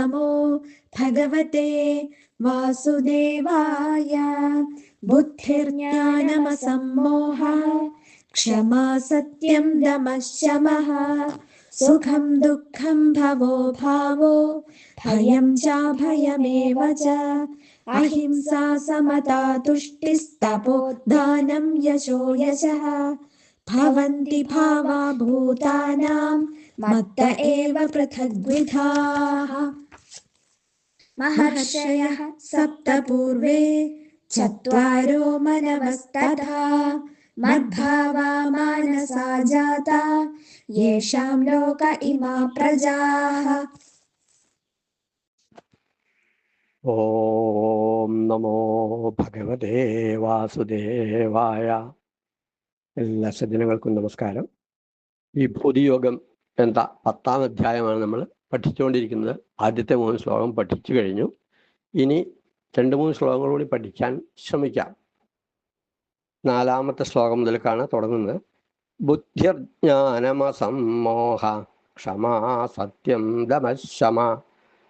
നമോ ഭഗവതേ വാസുദേവായ. ബുദ്ധിർജ്ഞാനമസമ്മോഹ ക്ഷമാ സത്യം ദമഃ ശമഃ സുഖം ദുഃഖം ഭവോ ഭാവോ ഭയം ചാഭയമേവ ച അഹിംസാ സമതാ തുഷ്ടിസ്തപോ ദാനം യശോ യശഃ ഭവന്തി ഭാവാ ഭൂതാനാം മത്ത ഏവ പൃഥഗ്വിധാഃ. മഹർഷയഃ സപ്ത പൂർവേ ചത്വാരോ മനവസ്തഥാ മദ്ഭാവാ മാനസാ ജാതാ യേഷാം ലോക ഇമാ പ്രജാഃ. ഓം നമോ ഭഗവതേ വാസുദേവായ. എല്ലാ സജ്ജനങ്ങൾക്കും നമസ്കാരം. ഈ ഭൂതിയോഗം എന്ന 10ാം അധ്യായമാണ് നമ്മൾ പഠിച്ചുകൊണ്ടിരിക്കുന്നത്. ആദ്യത്തെ 3 ശ്ലോകം പഠിച്ചു കഴിഞ്ഞു. ഇനി 2-3 ശ്ലോകങ്ങൾ കൂടി പഠിക്കാൻ ശ്രമിക്കാം. 4ാമത്തെ ശ്ലോകം മുതൽക്കാണ് തുടങ്ങുന്നത്. ബുദ്ധിർജ്ഞാനമസമ്മോഹ ക്ഷമാ സത്യം ദമഃ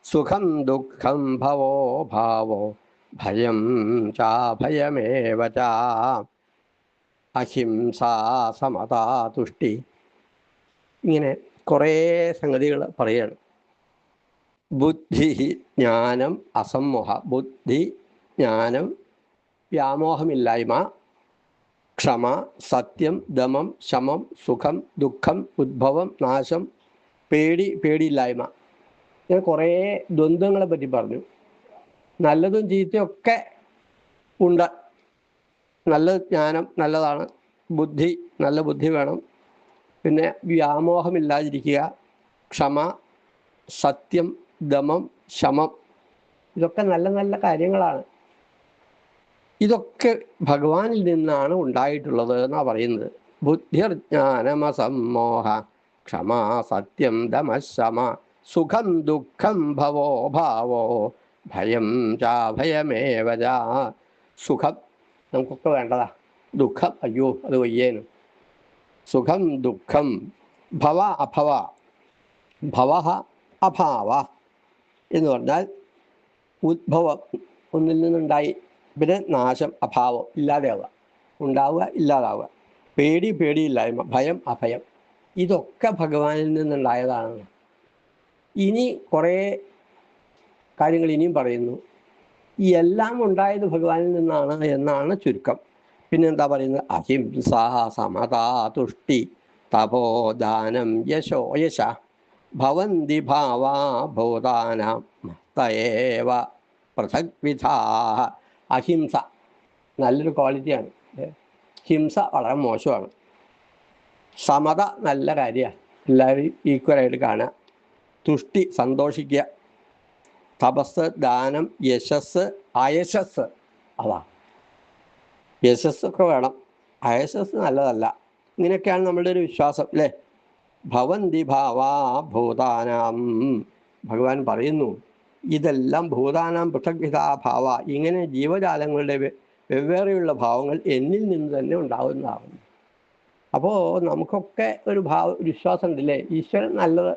സുഖം ദുഃഖം ഭവോ ഭാവോ ഭയം ചാഭയമേവ ച അഹിംസാ സമതാ തുഷ്ടി. ഇങ്ങനെ കുറേ സംഗതികൾ പറയുകയാണ്. ബുദ്ധി ജ്ഞാനം അസമ്മോഹ. ബുദ്ധി ജ്ഞാനം വ്യാമോഹമില്ലായ്മ, ക്ഷമ സത്യം ദമം ശമം സുഖം ദുഃഖം ഉദ്ഭവം നാശം പേടിയില്ലായ്മ. ഇങ്ങനെ കുറേ ദ്വന്ദ്ങ്ങളെ പറ്റി പറഞ്ഞു. നല്ലതും ചീത്തയൊക്കെ ഉണ്ട്. നല്ല ജ്ഞാനം നല്ലതാണ്, നല്ല ബുദ്ധി വേണം, പിന്നെ വ്യാമോഹമില്ലാതിരിക്കുക, ക്ഷമ സത്യം ദമം ശമം, ഇതൊക്കെ നല്ല നല്ല കാര്യങ്ങളാണ്. ഇതൊക്കെ ഭഗവാനിൽ നിന്നാണ് ഉണ്ടായിട്ടുള്ളത് എന്നാണ് പറയുന്നത്. ബുദ്ധിർജ്ഞാനമസമ്മോഹ ക്ഷമാ സത്യം ദമഃ ശമ സുഖം ദുഃഖം ഭവോ ഭാവോ ഭയം ചാഭയമേവ ച. സുഖം നമുക്കൊക്കെ വേണ്ടതാ. ദുഃഖം അയ്യോ അത് വയ്യേനും. സുഖം ദുഃഖം ഭവ അഭവ. ഭവഃ അഭാവ എന്ന് പറഞ്ഞാൽ ഉദ്ഭവം, ഒന്നിൽ നിന്നുണ്ടായി, പിന്നെ നാശം അഭാവം ഇല്ലാതെയാവുക, ഉണ്ടാവുക ഇല്ലാതാവുക, പേടിയില്ലായ്മ, ഭയം അഭയം, ഇതൊക്കെ ഭഗവാനിൽ നിന്നുണ്ടായതാണ്. ഇനി കുറേ കാര്യങ്ങൾ ഇനിയും പറയുന്നു. ഈ എല്ലാം ഉണ്ടായത് ഭഗവാനിൽ നിന്നാണ് എന്നാണ് ചുരുക്കം. പിന്നെന്താ പറയുന്നത്? അഹിംസ സമതാ തുഷ്ടി തപോദാനം യശോ യശ ഭവന്തി ഭാവാ ഭൂതാനാം മത്തയേവ പൃഥഗ്വിധാ. അഹിംസ നല്ലൊരു ക്വാളിറ്റിയാണ്. ഹിംസ വളരെ മോശമാണ്. സമത നല്ല കാര്യമാണ്, എല്ലാവരും ഈക്വലായിട്ട് കാണുക. തുഷ്ടി സന്തോഷിക്കുക. തപസ് ദാനം യശസ് അയശസ്. അതാ യശസ്സൊക്കെ വേണം, അയശസ് നല്ലതല്ല. ഇങ്ങനെയൊക്കെയാണ് നമ്മളുടെ ഒരു വിശ്വാസം അല്ലേ. ഭവന്തി ഭാവാ ഭൂതാനാം. ഭഗവാൻ പറയുന്നു ഇതെല്ലാം ഭൂതാനാം പൃഥഗ്വിധാ ഭാവ. ഇങ്ങനെ ജീവജാലങ്ങളുടെ വെവ്വേറെയുള്ള ഭാവങ്ങൾ എന്നിൽ നിന്ന് തന്നെ ഉണ്ടാകുന്നതാകുന്നു. അപ്പോൾ നമുക്കൊക്കെ ഒരു വിശ്വാസം ഉണ്ടല്ലേ. ഈശ്വരൻ നല്ലത്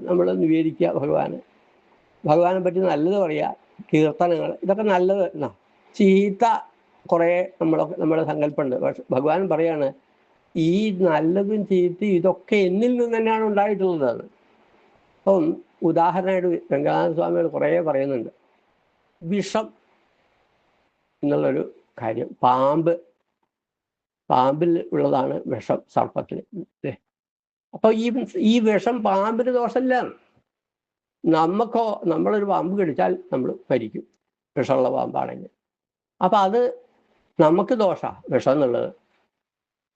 നമ്മൾ നിവേദിക്കുക. ഭഗവാനെ പറ്റി നല്ലത് പറയുക, കീർത്തനങ്ങൾ, ഇതൊക്കെ നല്ലത്. ചീത്ത കുറേ നമ്മുടെ സങ്കല്പമുണ്ട്. പക്ഷെ ഭഗവാൻ പറയാണ് ഈ നല്ലതും ചീത്തയും ഇതൊക്കെ എന്നിൽ നിന്ന് തന്നെയാണ് ഉണ്ടായിട്ടുള്ളത്. അപ്പം ഉദാഹരണമായിട്ട് രംഗനാഥ സ്വാമികൾ കുറേ പറയുന്നുണ്ട്. വിഷം എന്നുള്ളൊരു കാര്യം. പാമ്പിൽ ഉള്ളതാണ് വിഷം സർപ്പത്തിന്. അപ്പൊ ഈ വിഷം പാമ്പിന് ദോഷമില്ല. നമ്മളൊരു പാമ്പ് കടിച്ചാൽ നമ്മൾ മരിക്കും, വിഷമുള്ള പാമ്പാണെങ്കിൽ. അപ്പൊ അത് നമുക്ക് വിഷം എന്നുള്ളത്.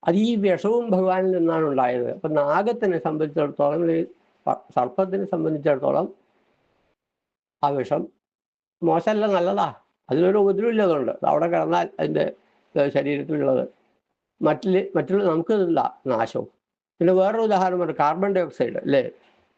അത് ഈ വിഷവും ഭഗവാനിൽ നിന്നാണ് ഉണ്ടായത്. അപ്പൊ നാഗത്തിനെ സംബന്ധിച്ചിടത്തോളം, സർപ്പത്തിനെ സംബന്ധിച്ചിടത്തോളം ആ വിഷം മോശമല്ല, നല്ലതാ. അതിനൊരു ഉപദ്രവമില്ല. അതുകൊണ്ട് അവിടെ കിടന്നാൽ അതിൻ്റെ ശരീരത്തിലുള്ളത് മറ്റുള്ള നമുക്ക് ഇല്ല നാശവും. പിന്നെ വേറൊരു ഉദാഹരണം, കാർബൺ ഡൈ ഓക്സൈഡ് അല്ലേ,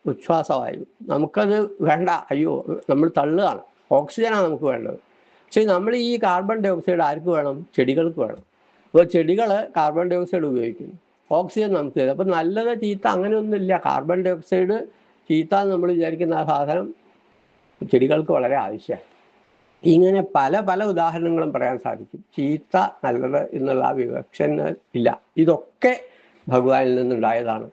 ഉച്ഛ്വാസവായു. നമുക്കത് വേണ്ട, അയ്യോ നമ്മൾ തള്ളുകയാണ്. ഓക്സിജനാണ് നമുക്ക് വേണ്ടത്. പക്ഷേ നമ്മൾ ഈ കാർബൺ ഡൈ ഓക്സൈഡ് ആർക്ക് വേണം? ചെടികൾക്ക് വേണം. അപ്പോൾ ചെടികൾ കാർബൺ ഡൈ ഓക്സൈഡ് ഉപയോഗിക്കുന്നു, ഓക്സിജൻ നമുക്ക് തരും. അപ്പം നല്ലത് ചീത്ത അങ്ങനെയൊന്നുമില്ല. കാർബൺ ഡൈ ഓക്സൈഡ് ചീത്ത നമ്മൾ വിചാരിക്കുന്ന ആ സാധനം ചെടികൾക്ക് വളരെ ആവശ്യമാണ്. ഇങ്ങനെ പല പല ഉദാഹരണങ്ങളും പറയാൻ സാധിക്കും. ചീത്ത നല്ലത് എന്നുള്ള ആ വിവക്ഷ ഇല്ല. ഇതൊക്കെ ഭഗവാനിൽ നിന്നുണ്ടായതാണ്.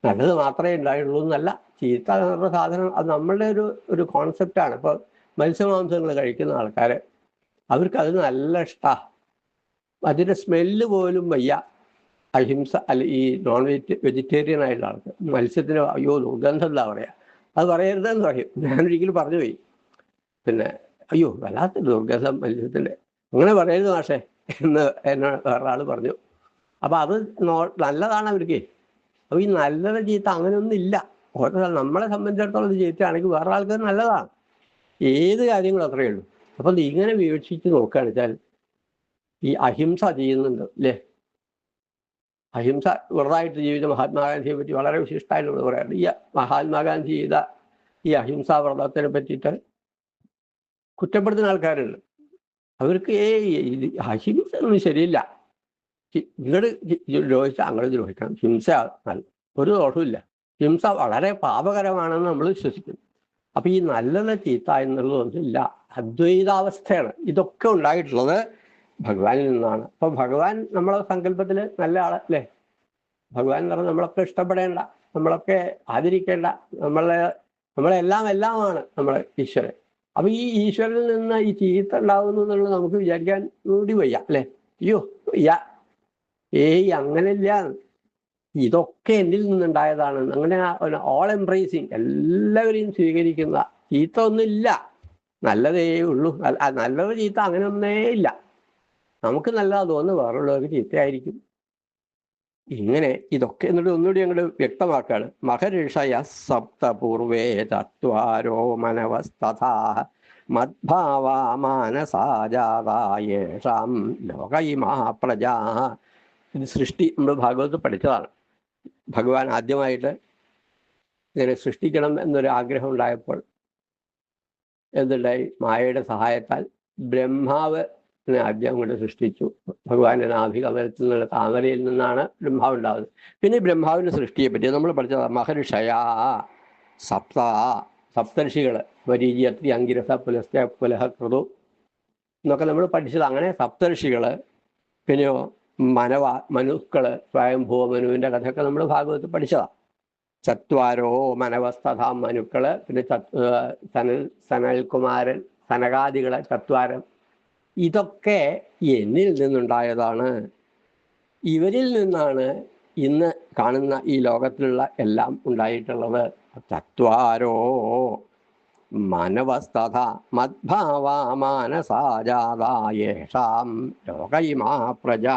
നല്ലത് മാത്രമേ ഉണ്ടായുള്ളൂ എന്നല്ല. ചീത്ത എന്ന സാധനം അത് നമ്മളുടെ ഒരു കോൺസെപ്റ്റാണ്. ഇപ്പോൾ മത്സ്യമാംസങ്ങൾ കഴിക്കുന്ന ആൾക്കാർ അവർക്ക് അത് നല്ല ഇഷ്ടമാണ്. അതിൻ്റെ സ്മെല്ല് പോലും വയ്യ. അഹിംസ അല്ല ഈ നോൺ വെജിറ്റേറിയൻ ആയിട്ടുള്ള ആൾക്ക് മത്സ്യത്തിന് അയ്യോ ദുർഗന്ധം എന്താ പറയുക, അത് പറയരുതെന്ന് പറയും. ഞാനൊരിക്കലും പറഞ്ഞു പോയി, പിന്നെ അയ്യോ വല്ലാത്ത ദുർഗന്ധം മത്സ്യത്തിൻ്റെ, അങ്ങനെ പറയരുത് മാഷേ എന്ന് എന്നെ വേറൊരാൾ പറഞ്ഞു. അപ്പം അത് നല്ലതാണ് അവർക്ക്. അപ്പോൾ ഈ നല്ലത് ചീത്ത അങ്ങനെയൊന്നും ഇല്ല. ഓരോ നമ്മളെ സംബന്ധിച്ചിടത്തോളം ഇത് ചീത്തയാണെങ്കിൽ വേറെ ആൾക്ക് നല്ലതാണ്. ഏത് കാര്യങ്ങളും അത്രയേ ഉള്ളൂ. അപ്പം ഇങ്ങനെ വീക്ഷിച്ച് നോക്കുകയാണെന്ന് വെച്ചാൽ ഈ അഹിംസ ചെയ്യുന്നുണ്ട് അല്ലേ. അഹിംസ വെറുതായിട്ട് ജീവിച്ച മഹാത്മാഗാന്ധിയെ പറ്റി വളരെ വിശിഷ്ടമായിട്ട് പറയാറുണ്ട്. ഈ മഹാത്മാഗാന്ധി ചെയ്ത ഈ അഹിംസാ വ്രതത്തിനെ പറ്റിയിട്ട് കുറ്റപ്പെടുത്തുന്ന ആൾക്കാരുണ്ട്. അവർക്ക് ഇത് അഹിംസ ഒന്നും ശരിയില്ല, ഇങ്ങോട്ട് ദ്രോഹിച്ചാൽ അങ്ങോട്ട് ദ്രോഹിക്കണം, ഹിംസ ഒരു ദോഷമില്ല, ഹിംസ വളരെ പാപകരമാണെന്ന് നമ്മൾ വിശ്വസിക്കുന്നു. അപ്പം ഈ നല്ലത് ചീത്ത എന്നുള്ളതൊന്നുമില്ല, അദ്വൈതാവസ്ഥയാണ്. ഇതൊക്കെ ഉണ്ടായിട്ടുള്ളത് ഭഗവാനിൽ നിന്നാണ്. അപ്പം ഭഗവാൻ നമ്മളെ സങ്കല്പത്തിൽ നല്ല ആളല്ലേ. ഭഗവാൻ എന്ന് പറഞ്ഞാൽ നമ്മളൊക്കെ ഇഷ്ടപ്പെടേണ്ട, നമ്മളൊക്കെ ആദരിക്കേണ്ട, നമ്മളെല്ലാമാണ് നമ്മളെ ഈശ്വരൻ. അപ്പം ഈ ഈശ്വരനിൽ നിന്ന് ഈ ചീത്ത ഉണ്ടാകുന്നു എന്നുള്ളത് നമുക്ക് വിചാരിക്കാൻ കൂടി വയ്യ അല്ലേ. അയ്യോ വയ്യ, അങ്ങനെയില്ല, ഇതൊക്കെ എന്നിൽ നിന്നുണ്ടായതാണ്. അങ്ങനെ ഓൾ എംബ്രേസിങ്, എല്ലാവരെയും സ്വീകരിക്കുന്ന, ചീത്ത ഒന്നുമില്ല, നല്ലതേ ഉള്ളൂ. നല്ലത് ചീത്ത അങ്ങനെ ഒന്നേ ഇല്ല. നമുക്ക് നല്ലതാ തോന്നുന്നു, വേറുള്ളവർക്ക് ചീത്തയായിരിക്കും. ഇങ്ങനെ ഇതൊക്കെ എന്നിട്ട് ഒന്നുകൂടി അങ്ങോട്ട് വ്യക്തമാക്കാണ്. മഹർഷയ സപ്തപൂർവേ തത്വാരോ മനവസ്തഥാ മദ്ഭാവാ മാനസാജാതായേഷാം ലോകൈമാ പ്രജാ. ഇത് സൃഷ്ടി നമ്മൾ ഭാഗവതത്തിൽ പഠിച്ചതാണ്. ഭഗവാൻ ആദ്യമായിട്ട് ഇങ്ങനെ സൃഷ്ടിക്കണം എന്നൊരു ആഗ്രഹം ഉണ്ടായപ്പോൾ എന്തുണ്ടായി? മായയുടെ സഹായത്താൽ ബ്രഹ്മാവ് ആദ്യം കൊണ്ട് സൃഷ്ടിച്ചു. ഭഗവാന്റെ നാഭികമലത്തിൽ നിന്നുള്ള താമരയിൽ നിന്നാണ് ബ്രഹ്മാവ് ഉണ്ടാകുന്നത്. പിന്നെ ബ്രഹ്മാവിൻ്റെ സൃഷ്ടിയെ പറ്റി നമ്മൾ പഠിച്ചത് മഹർഷയാ സപ്തർഷികൾ, മരീചി, അത്രി, അങ്കിരസ, പുലസ്ത്യ, പുലഹ, ക്രതു എന്നൊക്കെ നമ്മൾ പഠിച്ചത്. അങ്ങനെ സപ്തർഷികൾ, പിന്നെയോ മനുക്കള്, സ്വയംഭൂ മനുവിൻ്റെ കഥയൊക്കെ നമ്മൾ ഭാഗവതത്തിൽ പഠിച്ചതാണ്. ചത്വാരോ മനവസ്തഥാ മനുക്കള്, പിന്നെ സനൽകുമാരൻ, സനകാദികള്, ചത്വാരം. ഇതൊക്കെ എന്നിൽ നിന്നുണ്ടായതാണ്. ഇവരിൽ നിന്നാണ് ഇന്ന് കാണുന്ന ഈ ലോകത്തിലുള്ള എല്ലാം ഉണ്ടായിട്ടുള്ളത്. ചത്വാരോ മനവസ്തഥ മദ്ഭാവാ മാനസാജാതായേഷാം ലോകൈമാ പ്രജാ.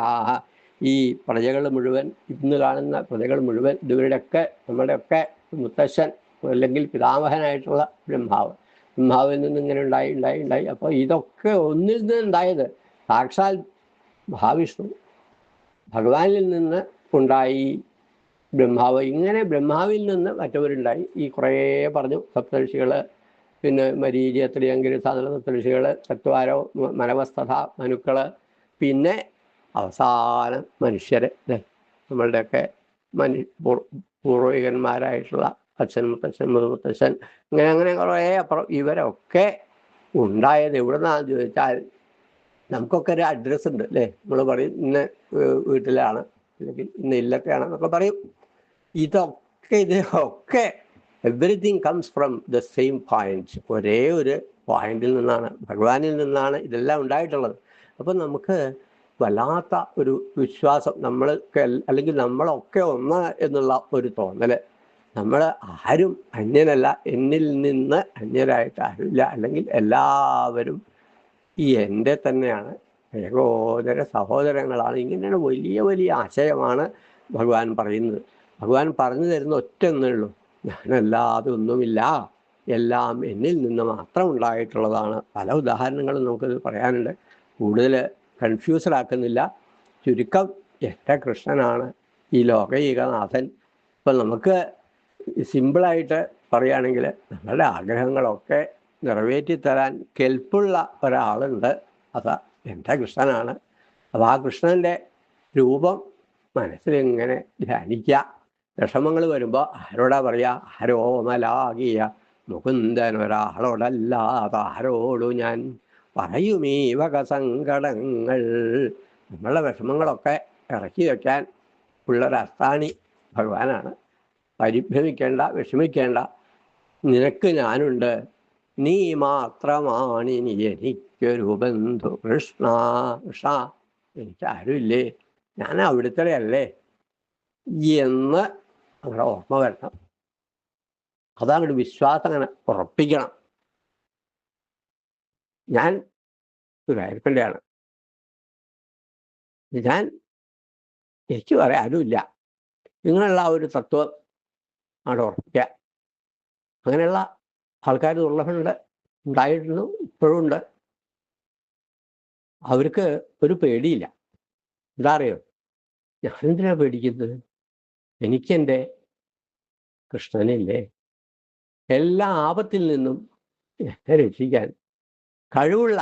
ഈ പ്രജകൾ മുഴുവൻ, ഇന്ന് കാണുന്ന പ്രജകൾ മുഴുവൻ ഇവരുടെയൊക്കെ, നമ്മുടെയൊക്കെ മുത്തശ്ശൻ അല്ലെങ്കിൽ പിതാമഹനായിട്ടുള്ള ബ്രഹ്മാവിൽ നിന്ന് ഇങ്ങനെ ഉണ്ടായി. അപ്പോൾ ഇതൊക്കെ ഒന്നിൽ നിന്ന് ഉണ്ടായത് സാക്ഷാൽ മഹാവിഷ്ണു, ഭഗവാനിൽ നിന്ന് ഉണ്ടായി ബ്രഹ്മാവ്. ഇങ്ങനെ ബ്രഹ്മാവിൽ നിന്ന് മറ്റവരുണ്ടായി. ഈ കുറേ പറഞ്ഞു, സപ്തർഷികൾ, പിന്നെ മരീചി, അത്രി, അങ്കിരസ സപ്തർഷികൾ, ചത്വാരോ മനവസ്തഥ മനുക്കൾ, പിന്നെ അവസാനം മനുഷ്യരെ, നമ്മളുടെയൊക്കെ പൂർവികന്മാരായിട്ടുള്ള അച്ഛൻ, മുത്തച്ഛൻ, മുതുമുത്തച്ഛൻ, അങ്ങനെ കുറേ അപ്പുറം ഇവരൊക്കെ ഉണ്ടായത് എവിടുന്നാന്ന് ചോദിച്ചാൽ നമുക്കൊക്കെ ഒരു അഡ്രസ്സ് ഉണ്ട് അല്ലേ. നമ്മൾ പറയും ഇന്ന വീട്ടിലാണ്, അല്ലെങ്കിൽ ഇന്ന ഇല്ലൊക്കെയാണ് എന്നൊക്കെ പറയും. ഇതൊക്കെ everything comes from the same point. ഒരേ ഒരു പോയിന്റിൽ നിന്നാണ്, ഭഗവാനിൽ നിന്നാണ് ഇതെല്ലാം ഉണ്ടായിട്ടുള്ളത്. അപ്പം നമുക്ക് വല്ലാത്ത ഒരു വിശ്വാസം, നമ്മൾക്ക് അല്ലെങ്കിൽ നമ്മളൊക്കെ ഒന്ന് എന്നുള്ള ഒരു തോന്നൽ. നമ്മൾ ആരും അന്യനല്ല, എന്നിൽ നിന്ന് അന്യരായിട്ട് ആരുമില്ല, അല്ലെങ്കിൽ എല്ലാവരും ഈ എൻ്റെ തന്നെയാണ്, ഏകോദര സഹോദരങ്ങളാണ്. ഇങ്ങനെയാണ് വലിയ വലിയ ആശയമാണ് ഭഗവാൻ പറയുന്നത്. ഭഗവാൻ പറഞ്ഞു തരുന്ന ഒറ്റ ഒന്നേ ഉള്ളൂ, ഞാനല്ലാതെ ഒന്നുമില്ല, എല്ലാം എന്നിൽ നിന്ന് മാത്രം ഉണ്ടായിട്ടുള്ളതാണ്. പല ഉദാഹരണങ്ങളും നമുക്കത് പറയാനുണ്ട്. കൂടുതൽ കൺഫ്യൂസ്ഡ് ആക്കുന്നില്ല. ചുരുക്കം എൻ്റെ കൃഷ്ണനാണ് ഈ ലോകൈകനാഥൻ. ഇപ്പം നമുക്ക് സിമ്പിളായിട്ട് പറയുകയാണെങ്കിൽ നമ്മളുടെ ആഗ്രഹങ്ങളൊക്കെ നിറവേറ്റിത്തരാൻ കെൽപ്പുള്ള ഒരാളുണ്ട്, അത് എൻ്റെ കൃഷ്ണനാണ്. അപ്പോൾ ആ കൃഷ്ണൻ്റെ രൂപം മനസ്സിലിങ്ങനെ ധ്യാനിക്കുക. വിഷമങ്ങൾ വരുമ്പോൾ ആരോടാ പറയുക? ആരോമലാകിയ മുകുന്ദൻ ഒരാളോടല്ലാതെ ആരോടു ഞാൻ പറയുമീ വക സങ്കടങ്ങൾ. നമ്മളുടെ വിഷമങ്ങളൊക്കെ ഇറക്കി വയ്ക്കാൻ ഉള്ളൊരസ്ഥാനി ഭഗവാനാണ്. പരിഭ്രമിക്കേണ്ട, വിഷമിക്കേണ്ട, നിനക്ക് ഞാനുണ്ട്, നീ മാത്രമാണിനി എനിക്കൊരു ബന്ധു. കൃഷ്ണ കൃഷ്ണ, എനിക്കാരുമില്ലേ, ഞാൻ അവിടുത്തെ അല്ലേ എന്ന് നമ്മുടെ ഓർമ്മ വരണം. അതങ്ങോട്ട് വിശ്വാസം അങ്ങനെ ഉറപ്പിക്കണം. ഞാൻ ഗുരുവായൂരപ്പൻ്റെയാണ്, ഞാൻ എനിക്ക് പറയാൻ ആരുമില്ല, ഇങ്ങനെയുള്ള ആ ഒരു തത്വം അവിടെ ഉറപ്പിക്കുക. അങ്ങനെയുള്ള ആൾക്കാർ ദുർലഭമുണ്ട്, ഉണ്ടായിരുന്നു, ഇപ്പോഴും ഉണ്ട്. അവർക്ക് ഒരു പേടിയില്ല. എന്താ അറിയോ, ഞാനെന്തിനാ പേടിക്കുന്നത്, എനിക്കെൻ്റെ കൃഷ്ണനില്ലേ, എല്ലാ ആപത്തിൽ നിന്നും എന്നെ രക്ഷിക്കാൻ കഴിവുള്ള,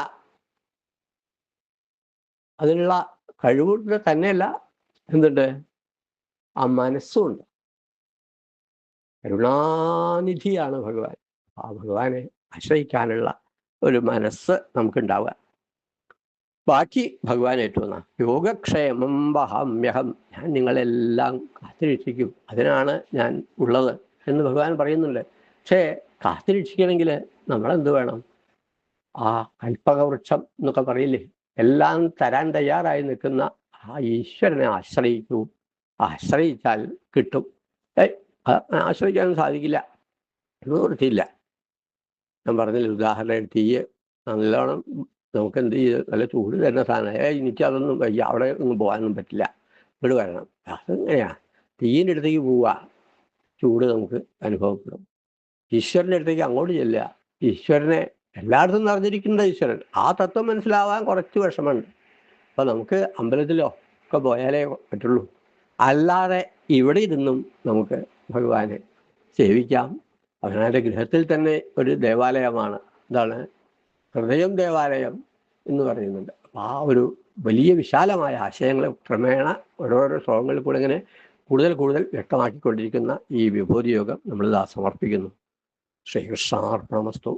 അതിനുള്ള കഴിവുള്ള തന്നെയല്ല, എന്തുണ്ട്, ആ മനസ്സുണ്ട്. കരുണാനിധിയാണ് ഭഗവാൻ. ആ ഭഗവാനെ ആശ്രയിക്കാനുള്ള ഒരു മനസ്സ് നമുക്കുണ്ടാവുക. ബാക്കി ഭഗവാൻ ഏറ്റുന്ന യോഗക്ഷേമം വഹാമ്യഹം, ഞാൻ നിങ്ങളെല്ലാം കാത്തിരക്ഷിക്കും, അതിനാണ് ഞാൻ ഉള്ളത് എന്ന് ഭഗവാൻ പറയുന്നുണ്ട്. പക്ഷേ കാത്തിരക്ഷിക്കണമെങ്കിൽ നമ്മളെന്ത് വേണം? ആ കൽപ്പകവൃക്ഷം എന്നൊക്കെ പറയില്ലേ, എല്ലാം തരാൻ തയ്യാറായി നിൽക്കുന്ന ആ ഈശ്വരനെ ആശ്രയിക്കൂ. ആശ്രയിച്ചാൽ കിട്ടും. ആശ്രയിക്കാനൊന്നും സാധിക്കില്ല, നിവൃത്തിയില്ല. ഞാൻ പറഞ്ഞില്ല, ഉദാഹരണം തീയ് നല്ലോണം നമുക്ക് എന്ത് ചെയ്ത് നല്ല ചൂട് തരുന്ന സാധനം, എനിക്കതൊന്നും വയ്യ, അവിടെ ഒന്നും പോകാനൊന്നും പറ്റില്ല, ഇവിടെ വരണം. അതെങ്ങനെയാ? തീയിൻ്റെ അടുത്തേക്ക് പോവുക, ചൂട് നമുക്ക് അനുഭവപ്പെടും. ഈശ്വരൻ്റെ അടുത്തേക്ക് അങ്ങോട്ട് ചെല്ലുക, ഈശ്വരനെ എല്ലായിടത്തും നിറഞ്ഞിരിക്കുന്ന ഈശ്വരൻ, ആ തത്വം മനസ്സിലാവാൻ കുറച്ച് വിഷമമുണ്ട്. അപ്പോൾ നമുക്ക് അമ്പലത്തിലോ ഒക്കെ പോയാലേ പറ്റുള്ളൂ. അല്ലാതെ ഇവിടെ ഇരുന്നും നമുക്ക് ഭഗവാനെ സേവിക്കാം. അവനാൻ്റെ ഗൃഹത്തിൽ തന്നെ ഒരു ദേവാലയമാണ്, എന്താണ്, ഹൃദയം ദേവാലയം എന്ന് പറയുന്നുണ്ട്. അപ്പോൾ ആ ഒരു വലിയ വിശാലമായ ആശയങ്ങൾ ക്രമേണ ഓരോരോ ശ്ലോകങ്ങളിൽ കൂടെ ഇങ്ങനെ കൂടുതൽ കൂടുതൽ വ്യക്തമാക്കിക്കൊണ്ടിരിക്കുന്ന ഈ വിഭൂതി യോഗം നമ്മളിതാ സമർപ്പിക്കുന്നു. ശ്രീകൃഷ്ണാർപ്പണമസ്തു.